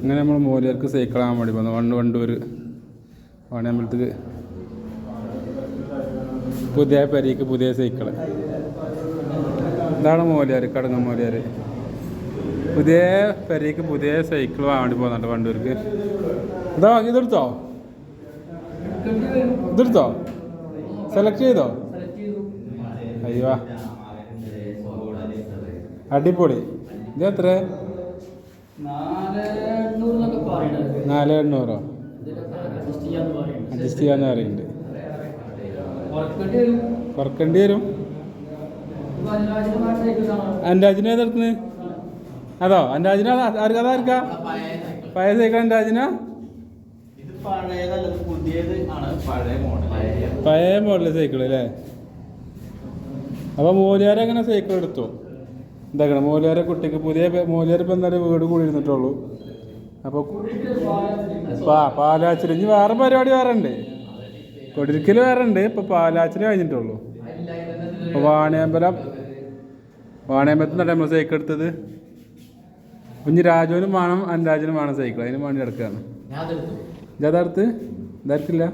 അങ്ങനെ നമ്മൾ മൂലർക്ക് സൈക്കിളാകാൻ വേണ്ടി വന്നു വണ്ടൂർ വാണിയമ്പലത്തിൽ പുതിയ പെരീക്ക് പുതിയ സൈക്കിള്. ഇതാണ് മൂലയാർ, കടങ്ങ മൂലയാർ. പുതിയ പെരീക്ക് പുതിയ സൈക്കിൾ വാങ്ങാൻ വേണ്ടി പോകുന്നുണ്ട് വണ്ടൂർക്ക്. ഇതാ ഇതെടുത്തോ, ഇതെടുത്തോ, സെലക്ട് ചെയ്തോ? അയ്യോ അടിപൊളി. ഇത് എത്ര? 4,800. അഡ്ജസ്റ്റ് ചെയ്യാന്ന് പറയുന്നുണ്ട്. കുറക്കേണ്ടി വരും. അൻരാജിന് ഏതെടുക്കുന്നത്? അതോ അൻരാജിന? അതാർക്കാ പഴയ സൈക്കിൾ? അൻരാജിന പഴയ മോഡല് സൈക്കിൾ അല്ലേ? അപ്പോൾ മൂലയാരെ അങ്ങനെ സൈക്കിൾ എടുത്തു. എന്താക്കണം മൂലയാരെ കുട്ടിക്ക് പുതിയ മൂലയാർ ഇപ്പം എന്തായാലും വീട് കൂടി ഇരുന്നിട്ടുള്ളൂ. അപ്പോൾ പാലാച്ചിൽ ഇനി വേറെ പരിപാടി വേറെ ഉണ്ട്, കൊടിരിക്കൽ വേറെ ഉണ്ട്. ഇപ്പോൾ പാലാച്ചിൽ കഴിഞ്ഞിട്ടുള്ളൂ. അപ്പോൾ വാണിയമ്പലത്തിൽ നിന്നാണ് നമ്മൾ സൈക്കിൾ എടുത്തത്. ഇനി രാജുവിനും വേണം അൻരാജിനും വേണം സൈക്കിൾ. അതിന് വേണ്ടി എടുക്കുകയാണ്. ഇതടുത്ത് ഇതായിരിക്കില്ല.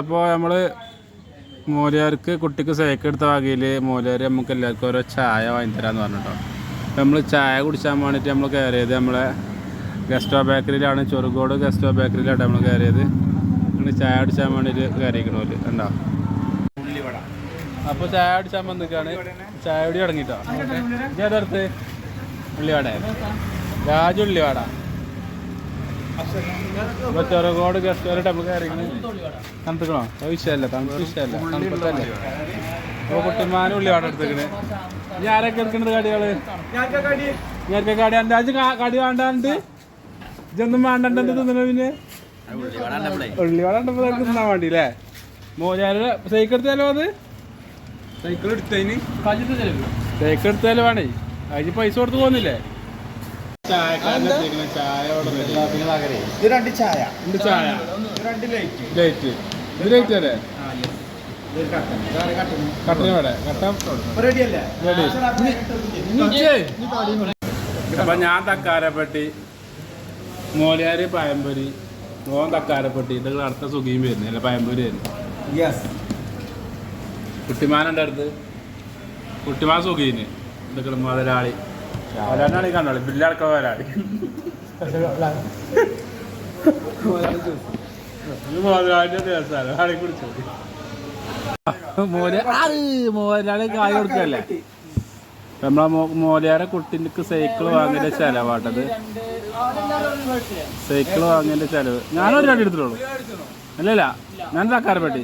അപ്പോൾ നമ്മൾ മൂലയാർക്ക് കുട്ടിക്ക് സൈക്കിൾ എടുത്ത വകയിൽ മൂലയാർ നമുക്ക് എല്ലാവർക്കും ഓരോ ചായ വാങ്ങിത്തരാമെന്ന് പറഞ്ഞിട്ടോ. നമ്മൾ ചായ കുടിച്ചാൻ വേണ്ടിയിട്ട് നമ്മൾ കയറിയത് നമ്മളെ ഗസ്റ്റോ ബേക്കറിയിലാണ്. ചെറുകോട് ഗസ്റ്റോ ബേക്കറിയിലാണ് നമ്മൾ കയറിയത്. നമ്മൾ ചായ കുടിച്ചാൻ വേണ്ടിയിട്ട് കയറിയിരിക്കണോല് ഉണ്ടോ. അപ്പോൾ ചായ കുടിച്ചാൻ വന്നിക്കാണ്. ചായ കുടി തുടങ്ങിട്ടോ. ഇതടുത്ത് ഉള്ളിവാട, രാജു ഉള്ളിവാട. അപ്പോൾ ചെറുകോട് ഗസ്റ്റോയിലിട്ട് നമ്മൾ കയറിയിരിക്കണേ. തണുത്തിക്കണോ? വിഷയമല്ല, തണുപ്പ് വിഷയമല്ല, തണുപ്പത്തല്ലേ. അപ്പോൾ കുട്ടിമാനും ഉള്ളിവാട എടുത്തേക്കണേ. ഇനി ആരൊക്കെ എടുക്കണത് കടികള്? ഞാനൊക്കെ കടി അഞ്ച് കടി വേണ്ടാണ്ട് ഇതൊന്നും വേണ്ടണ്ട് തിന്നണ. പിന്നെ ഉള്ളിവാട ഉണ്ടപ്പോൾ തിന്നാൻ വേണ്ടി അല്ലേ? മൂലയാരുടെ സൈക്കിൾ എടുത്താലോ? അത് സൈക്കിൾ എടുത്തതിന് സൈക്കിൾ എടുത്താലോ വേണേ? അതിന് പൈസ കൊടുത്ത് പോകുന്നില്ലേ? ചായ ലൈറ്റ് ഇത് ലൈറ്റ് അല്ലേ? അപ്പൊ ഞാൻ തക്കാരപ്പെട്ടി, മൂലയാര് പഴംപൊരി, മോൻ തക്കാരപ്പെട്ടി. ഇതൊക്കെ അടുത്ത സുഖിയും വരുന്നു അല്ല പഴംപൊരി വരുന്നു. കുട്ടിമാനുണ്ട് അടുത്ത്. കുട്ടിമാൻ സുഖീന് ഇതൊക്കെ മുതലാളി. മുതലാളി കണ്ടോളി ബില്ലടക്കം മുതലാളി. മുതലാളിന്റെ ദിവസമാണ് ആളെ കുടിച്ചു. മോലാളി കായ കൊടുക്കല്ലേ? നമ്മളെ മോലയാരെ കുട്ടിക്ക് സൈക്കിൾ വാങ്ങിയ ചെലവാട്ടത്. സൈക്കിൾ വാങ്ങിയതിന്റെ ചെലവ് ഞാനൊരു രണ്ടി എടുത്തിട്ടുള്ളൂ. അല്ലല്ല, ഞാൻ തക്കാരപ്പെട്ടി.